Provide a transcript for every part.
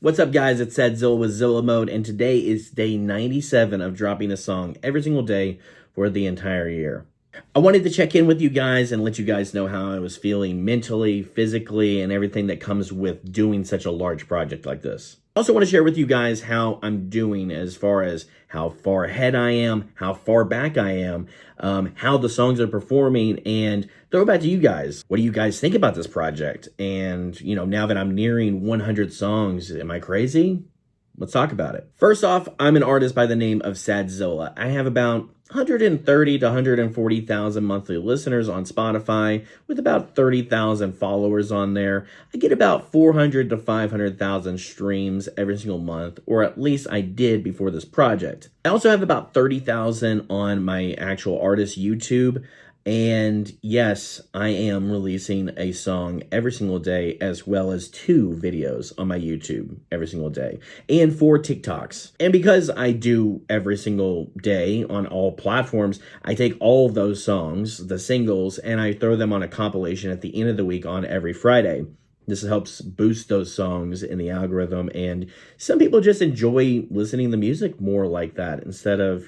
What's up, guys? It's Zilla with Zilla Mode, and today is day 97 of dropping a song every single day for the entire year. I wanted to check in with you guys and let you guys know how I was feeling mentally, physically, and everything that comes with doing such a large project like this. I also want to share with you guys how I'm doing as far as how far ahead I am, how far back I am, how the songs are performing, and throw it back to you guys. What do you guys think about this project? And, now that I'm nearing 100 songs, am I crazy? Let's talk about it. First off, I'm an artist by the name of Zilla. I have about 130 to 140,000 monthly listeners on Spotify with about 30,000 followers on there. I get about 400 to 500,000 streams every single month, or at least I did before this project. I also have about 30,000 on my actual artist YouTube. And yes, I am releasing a song every single day, as well as 2 videos on my YouTube every single day, and 4 TikToks. And because I do every single day on all platforms, I take all of those songs, the singles, and I throw them on a compilation at the end of the week on every Friday. This helps boost those songs in the algorithm, and some people just enjoy listening to music more like that instead of,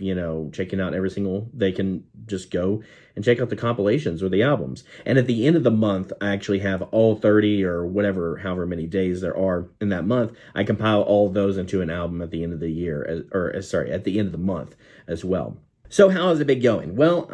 checking out every single. They can just go and check out the compilations or the albums. And at the end of the month, I actually have all 30 or whatever, however many days there are in that month. I compile all of those into an album at the end of the year, at the end of the month as well. So how has it been going? Well,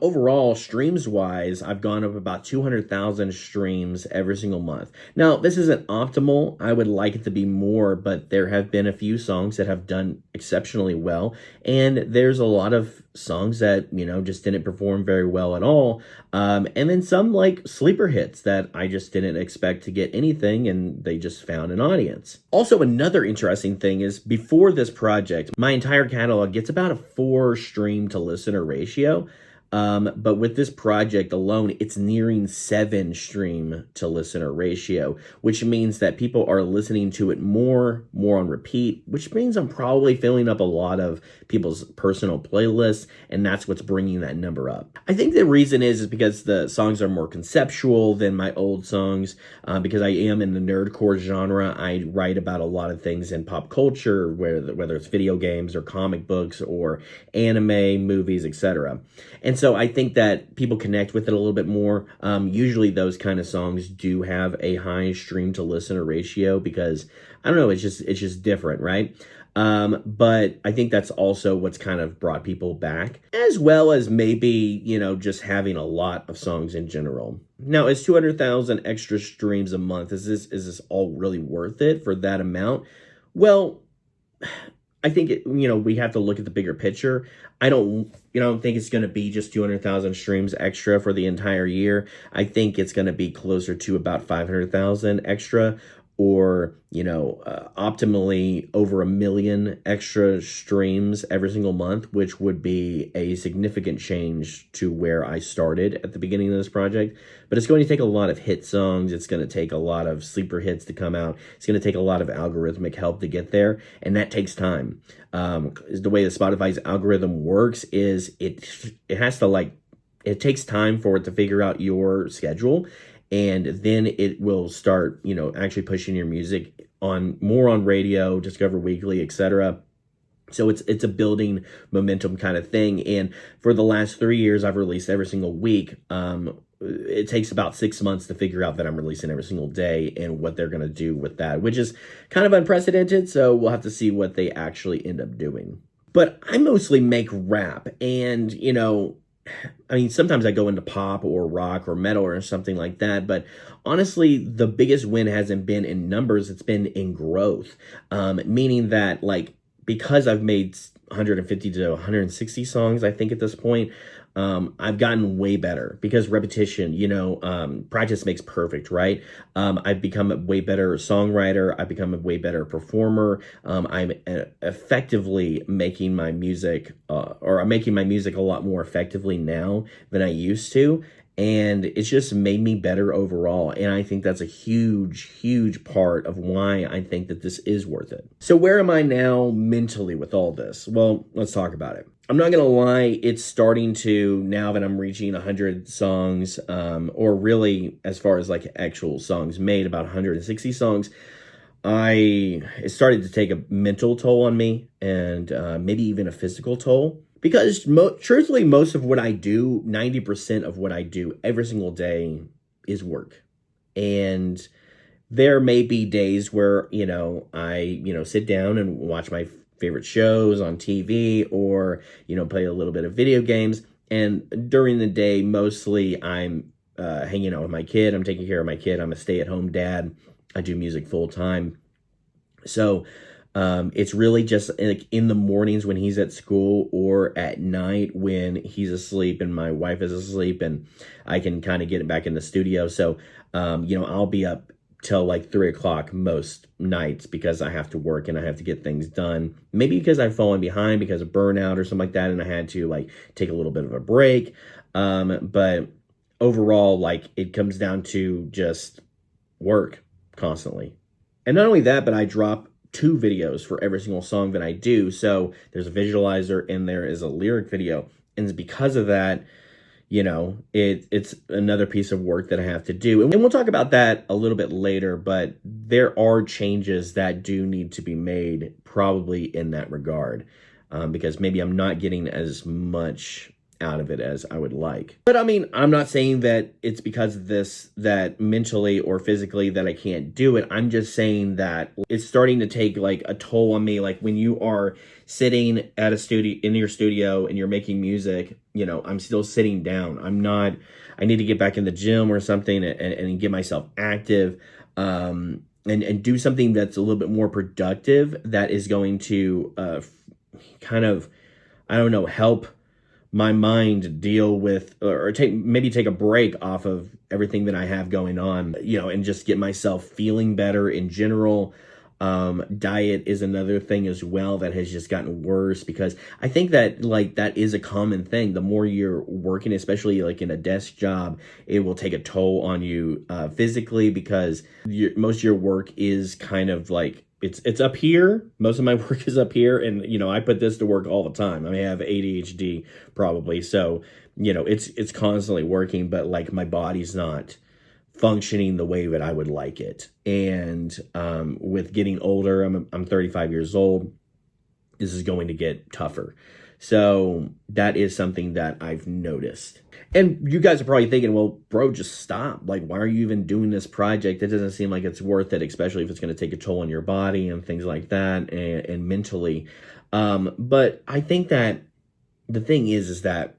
overall, streams-wise, I've gone up about 200,000 streams every single month. Now, this isn't optimal. I would like it to be more, but there have been a few songs that have done exceptionally well, and there's a lot of songs that, just didn't perform very well at all, and then some, like, sleeper hits that I just didn't expect to get anything, and they just found an audience. Also, another interesting thing is, before this project, my entire catalog gets about a 4 stream to listener ratio. But with this project alone, it's nearing 7 stream to listener ratio, which means that people are listening to it more on repeat, which means I'm probably filling up a lot of people's personal playlists, and that's what's bringing that number up. I think the reason is because the songs are more conceptual than my old songs, because I am in the nerdcore genre. I write about a lot of things in pop culture, whether it's video games or comic books or anime, movies, etc. And so I think that people connect with it a little bit more. Usually those kind of songs do have a high stream to listener ratio because, I don't know, it's just different, right? But I think that's also what's kind of brought people back, as well as maybe, just having a lot of songs in general. Now, is 200,000 extra streams a month, is this all really worth it for that amount? Well, I think we have to look at the bigger picture. I don't think it's going to be just 200,000 streams extra for the entire year. I think it's going to be closer to about 500,000 extra, or optimally over 1 million extra streams every single month, which would be a significant change to where I started at the beginning of this project. But it's going to take a lot of hit songs. It's going to take a lot of sleeper hits to come out. It's going to take a lot of algorithmic help to get there, and that takes time. The way that Spotify's algorithm works is it has to it takes time for it to figure out your schedule. And then it will start, actually pushing your music more on radio, Discover Weekly, etc. So it's a building momentum kind of thing. And for the last 3 years, I've released every single week. It takes about 6 months to figure out that I'm releasing every single day and what they're going to do with that, which is kind of unprecedented. So we'll have to see what they actually end up doing. But I mostly make rap, and, sometimes I go into pop or rock or metal or something like that, but honestly, the biggest win hasn't been in numbers, it's been in growth, meaning that, because I've made 150 to 160 songs, I think at this point, I've gotten way better because repetition, practice makes perfect, right? I've become a way better songwriter. I've become a way better performer. I'm effectively making my music, I'm making my music a lot more effectively now than I used to. And it's just made me better overall. And I think that's a huge part of why I think that this is worth it. So where am I now mentally with all this? Well, let's talk about it. I'm not going to lie, it's starting to, now that I'm reaching 100 songs, or really as far as actual songs made, about 160 songs, it started to take a mental toll on me, and maybe even a physical toll. Because truthfully, most of what I do, 90% of what I do every single day is work. And there may be days where, I, sit down and watch my favorite shows on TV, or, play a little bit of video games. And during the day, mostly I'm hanging out with my kid. I'm taking care of my kid. I'm a stay-at-home dad. I do music full time. So it's really just like in the mornings when he's at school, or at night when he's asleep and my wife is asleep, and I can kind of get it back in the studio. So, I'll be up till like 3 o'clock most nights because I have to work and I have to get things done. Maybe because I've fallen behind because of burnout or something like that, and I had to like take a little bit of a break. But overall, like, it comes down to just work constantly. And not only that, but I drop 2 videos for every single song that I do. So there's a visualizer and there is a lyric video. And it's because of that, it's another piece of work that I have to do. And we'll talk about that a little bit later, but there are changes that do need to be made probably in that regard, because maybe I'm not getting as much out of it as I would like. But I mean, I'm not saying that it's because of this, that mentally or physically that I can't do it. I'm just saying that it's starting to take like a toll on me. Like when you are sitting at a studio, in your studio, and you're making music, I'm still sitting down. I need to get back in the gym or something, and get myself active, and do something that's a little bit more productive, that is going to kind of, I don't know, help my mind deal with, or take a break off of everything that I have going on, and just get myself feeling better in general. Diet is another thing as well that has just gotten worse, because I think that like that is a common thing. The more you're working, especially like in a desk job, it will take a toll on you physically, because most of your work is kind of like, it's up here. Most of my work is up here, and I put this to work all the time. I mean, I have ADHD probably, so it's constantly working, but like my body's not functioning the way that I would like it. And with getting older, I'm 35 years old. This is going to get tougher. So that is something that I've noticed. And you guys are probably thinking, well, bro, just stop. Like, why are you even doing this project? It doesn't seem like it's worth it, especially if it's going to take a toll on your body and things like that, and mentally. But I think that the thing is that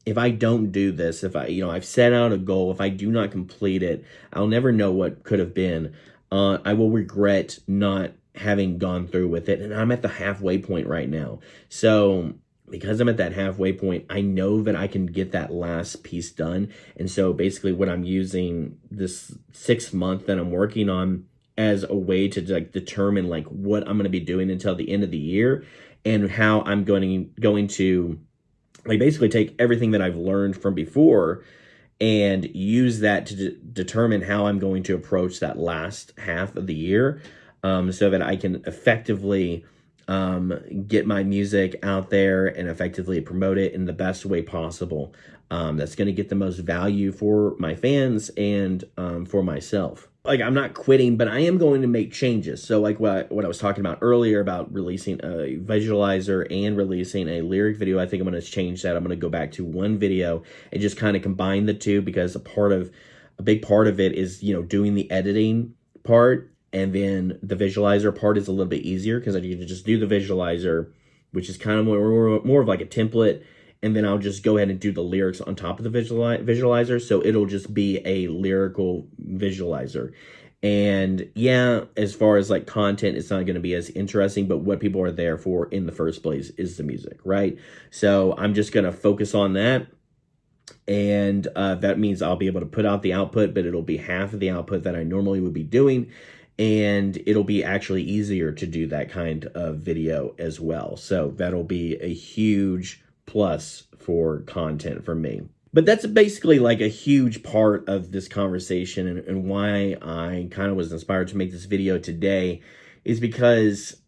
if I don't do this, if I've set out a goal, if I do not complete it, I'll never know what could have been. I will regret not having gone through with it. And I'm at the halfway point right now. So because I'm at that halfway point, I know that I can get that last piece done. And so basically what I'm using this 6 month that I'm working on as a way to like determine like what I'm going to be doing until the end of the year, and how I'm going to like basically take everything that I've learned from before and use that to determine how I'm going to approach that last half of the year, so that I can effectively get my music out there and effectively promote it in the best way possible. That's going to get the most value for my fans and for myself. Like, I'm not quitting, but I am going to make changes. So like what I was talking about earlier about releasing a visualizer and releasing a lyric video, I think I'm going to change that. I'm going to go back to one video and just kind of combine the two, because a big part of it is, doing the editing part, and then the visualizer part is a little bit easier because I can just do the visualizer, which is kind of more of like a template, and then I'll just go ahead and do the lyrics on top of the visualizer. So it'll just be a lyrical visualizer. And yeah, as far as like content, it's not going to be as interesting, but what people are there for in the first place is the music, right? So I'm just going to focus on that. And that means I'll be able to put out the output, but it'll be half of the output that I normally would be doing. And it'll be actually easier to do that kind of video as well. So that'll be a huge plus for content for me. But that's basically like a huge part of this conversation, and why I kind of was inspired to make this video today is because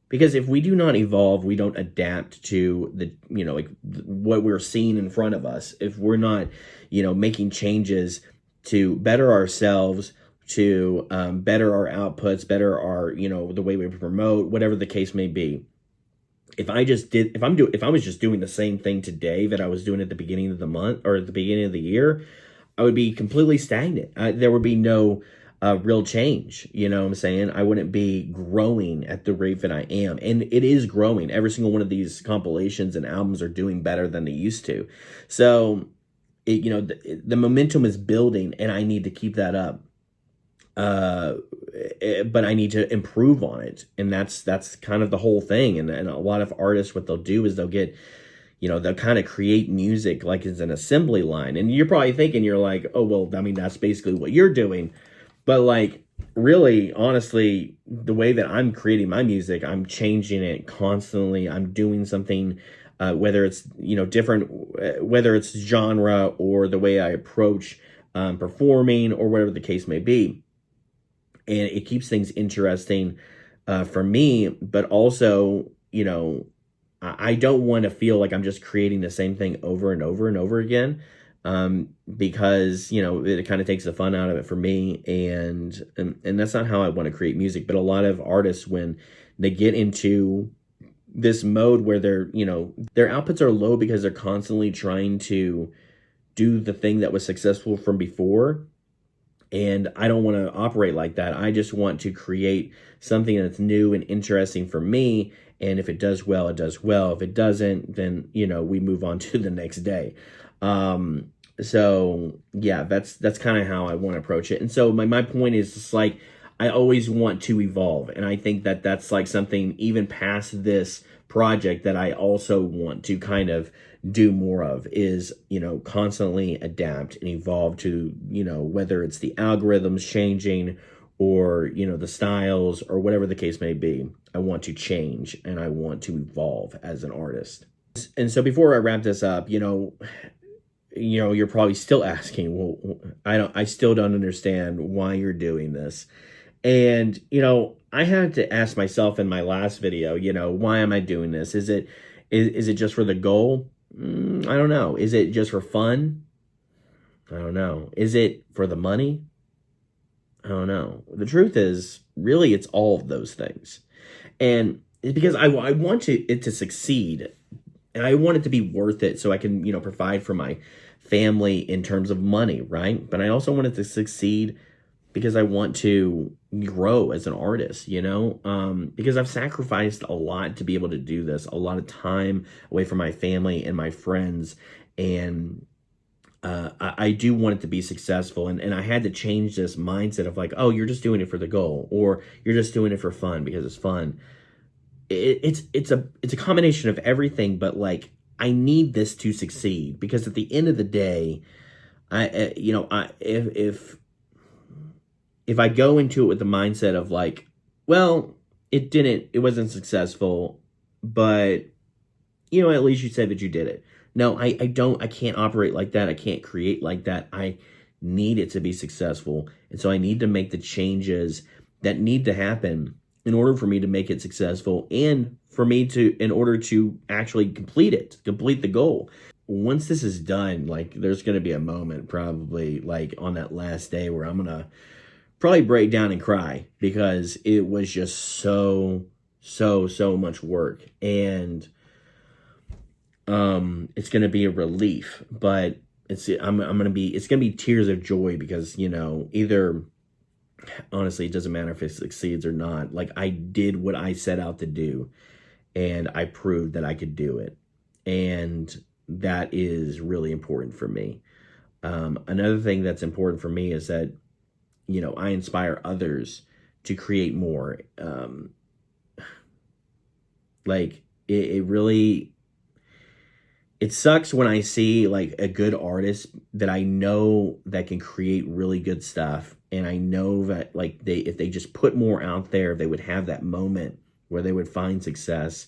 if we do not evolve, we don't adapt to the, like what we're seeing in front of us. If we're not, making changes to better ourselves to better our outputs, better our, you know, the way we promote, whatever the case may be. If I was just doing the same thing today that I was doing at the beginning of the month or at the beginning of the year, I would be completely stagnant. There would be no real change. You know what I'm saying? I wouldn't be growing at the rate that I am. And it is growing. Every single one of these compilations and albums are doing better than they used to. So, you know, the momentum is building, and I need to keep that up. But I need to improve on it, and that's kind of the whole thing. And a lot of artists, what they'll do is they'll get, you know, they'll kind of create music like it's an assembly line, and you're probably thinking, you're like, oh well, I mean, that's basically what you're doing. But like, really, honestly, the way that I'm creating my music, I'm changing it constantly. I'm doing something, whether it's, you know, different, whether it's genre or the way I approach performing or whatever the case may be. And it keeps things interesting for me, but also, you know, I don't want to feel like I'm just creating the same thing over and over and over again, because, you know, it kind of takes the fun out of it for me, and that's not how I want to create music. But a lot of artists, when they get into this mode where they're, you know, their outputs are low because they're constantly trying to do the thing that was successful from before. And I don't want to operate like that. I just want to create something that's new and interesting for me. And if it does well, it does well. If it doesn't, then, you know, we move on to the next day. So yeah, that's kind of how I want to approach it. And so my point is just like, I always want to evolve. And I think that that's like something even past this project that I also want to kind of do more of, is, you know, constantly adapt and evolve to, you know, whether it's the algorithms changing or, you know, the styles or whatever the case may be. I want to change and I want to evolve as an artist. And so before I wrap this up, you know, you're probably still asking, well, I still don't understand why you're doing this. And, you know, I had to ask myself in my last video, you know, why am I doing this? Is it just for the goal? I don't know. Is it just for fun? I don't know. Is it for the money? I don't know. The truth is, really, it's all of those things. And it's because I want it to succeed, and I want it to be worth it so I can, you know, provide for my family in terms of money, right? But I also want it to succeed because I want to grow as an artist, you know, because I've sacrificed a lot to be able to do this, a lot of time away from my family and my friends. And I do want it to be successful. And I had to change this mindset of like, oh, you're just doing it for the goal, or you're just doing it for fun because it's fun. It's a combination of everything, but like, I need this to succeed, because at the end of the day, if I go into it with the mindset of like, well, it wasn't successful, but, you know, at least you said that you did it. No, I can't operate like that. I can't create like that. I need it to be successful. And so I need to make the changes that need to happen in order for me to make it successful, and for me to, in order to actually complete the goal. Once this is done, like, there's going to be a moment probably like on that last day where I'm going to probably break down and cry, because it was just so much work. And it's going to be a relief, but it's going to be tears of joy, because, you know, either, honestly, it doesn't matter if it succeeds or not. Like, I did what I set out to do, and I proved that I could do it. And that is really important for me. Another thing that's important for me is that, you know, I inspire others to create more. Like, it really, it sucks when I see like a good artist that I know that can create really good stuff, and I know that like if they just put more out there, they would have that moment where they would find success,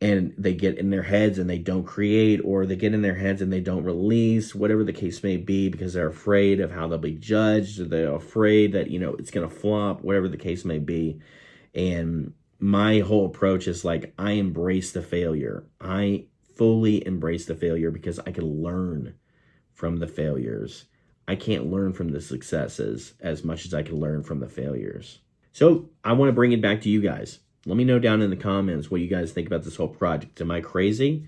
and they get in their heads and they don't create, or they get in their heads and they don't release, whatever the case may be, because they're afraid of how they'll be judged, or they're afraid that, you know, it's going to flop, whatever the case may be. And my whole approach is like, I embrace the failure. I fully embrace the failure, because I can learn from the failures. I can't learn from the successes as much as I can learn from the failures. So I want to bring it back to you guys. Let me know down in the comments what you guys think about this whole project. Am I crazy?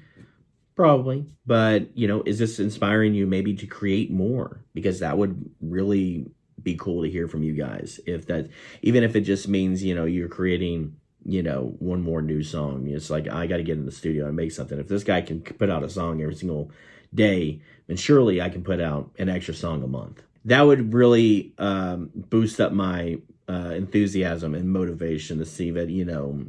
Probably. But, you know, is this inspiring you maybe to create more? Because that would really be cool to hear from you guys. If that, even if it just means, you know, you're creating, you know, one more new song. It's like, I got to get in the studio and make something. If this guy can put out a song every single day, then surely I can put out an extra song a month. That would really boost up my enthusiasm and motivation to see that, you know,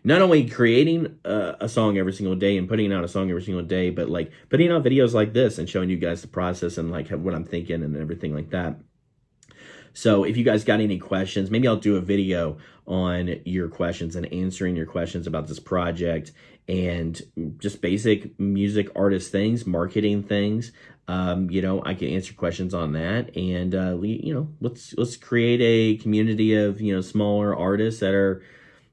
not only creating a song every single day and putting out a song every single day, but like putting out videos like this and showing you guys the process and like what I'm thinking and everything like that. So if you guys got any questions, maybe I'll do a video on your questions and answering your questions about this project and just basic music artist things, marketing things. You know, I can answer questions on that, and you know, let's create a community of, you know, smaller artists that are,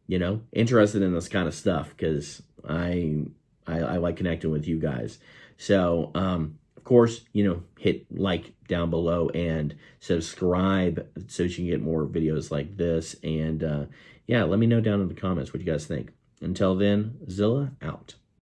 you know, interested in this kind of stuff, because I like connecting with you guys. So of course, you know, hit like down below and subscribe so you can get more videos like this. And yeah, let me know down in the comments what you guys think. Until then, Zilla out.